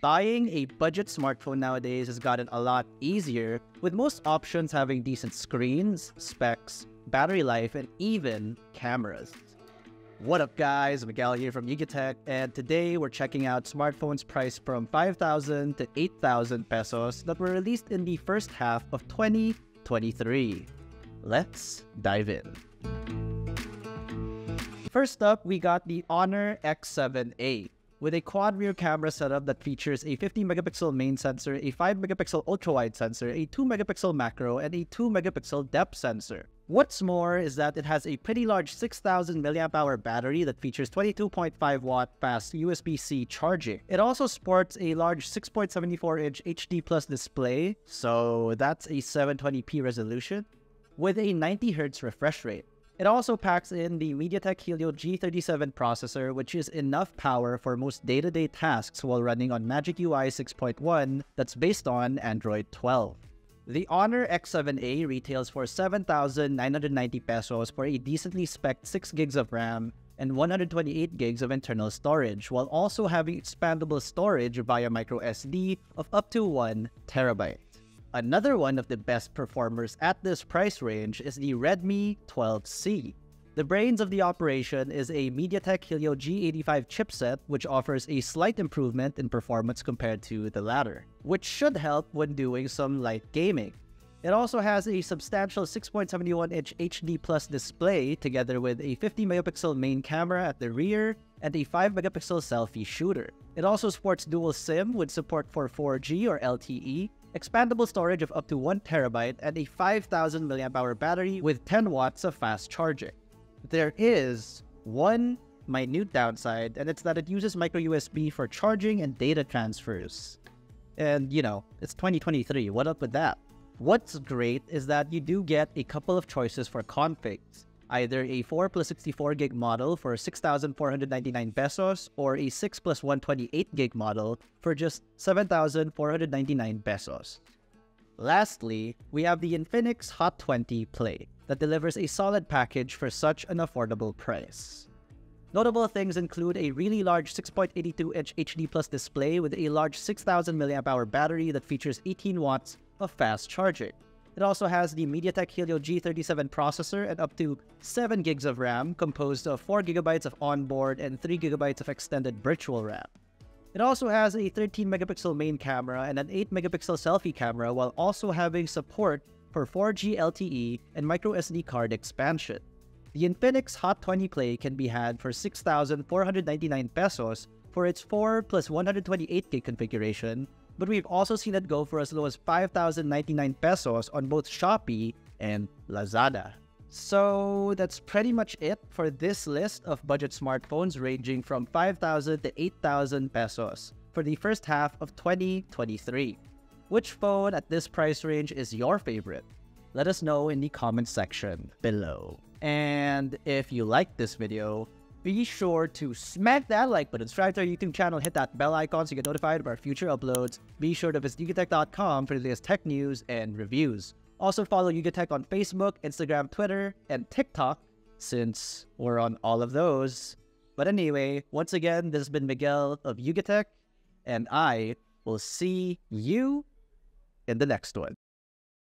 Buying a budget smartphone nowadays has gotten a lot easier, with most options having decent screens, specs, battery life, and even cameras. What up guys, Miguel here from Yugatech, and today we're checking out smartphones priced from 5,000 to 8,000 pesos that were released in the first half of 2023. Let's dive in. First up, we got the Honor X7A. With a quad rear camera setup that features a 50-megapixel main sensor, a 5-megapixel ultra-wide sensor, a 2-megapixel macro, and a 2-megapixel depth sensor. What's more is that it has a pretty large 6,000 mAh battery that features 22.5-watt fast USB-C charging. It also sports a large 6.74-inch HD Plus display, so that's a 720p resolution, with a 90Hz refresh rate. It also packs in the MediaTek Helio G37 processor, which is enough power for most day-to-day tasks while running on Magic UI 6.1 that's based on Android 12. The Honor X7A retails for 7,990 pesos for a decently spec'd 6 gigs of RAM and 128 gigs of internal storage, while also having expandable storage via microSD of up to 1 terabyte. Another one of the best performers at this price range is the Redmi 12C. The brains of the operation is a MediaTek Helio G85 chipset, which offers a slight improvement in performance compared to the latter, which should help when doing some light gaming. It also has a substantial 6.71-inch HD Plus display together with a 50-megapixel main camera at the rear and a 5-megapixel selfie shooter. It also sports dual SIM with support for 4G or LTE, expandable storage of up to 1 terabyte, and a 5,000 mAh battery with 10 watts of fast charging. There is one minute downside, and it's that it uses micro USB for charging and data transfers. And, you know, it's 2023, what up with that? What's great is that you do get a couple of choices for configs. Either a 4 plus 64 gig model for 6,499 pesos or a 6 plus 128 gig model for just 7,499 pesos. Lastly, we have the Infinix Hot 20 Play that delivers a solid package for such an affordable price. Notable things include a really large 6.82-inch HD Plus display with a large 6,000 mAh battery that features 18 watts of fast charging. It also has the MediaTek Helio G37 processor and up to 7 gigs of RAM, composed of 4 GB of onboard and 3 GB of extended virtual RAM. It also has a 13-megapixel main camera and an 8-megapixel selfie camera, while also having support for 4G LTE and microSD card expansion. The Infinix Hot 20 Play can be had for 6,499 pesos for its 4 plus 128 gig configuration, but we've also seen it go for as low as 5,099 pesos on both Shopee and Lazada. So that's pretty much it for this list of budget smartphones ranging from 5,000 to 8,000 pesos for the first half of 2023. Which phone at this price range is your favorite? Let us know in the comment section below. And if you liked this video, be sure to smack that like button, subscribe to our YouTube channel, hit that bell icon so you get notified of our future uploads. Be sure to visit yugatech.com for the latest tech news and reviews. Also follow Yugatech on Facebook, Instagram, Twitter, and TikTok, since we're on all of those. But anyway, once again, this has been Miguel of Yugatech, and I will see you in the next one.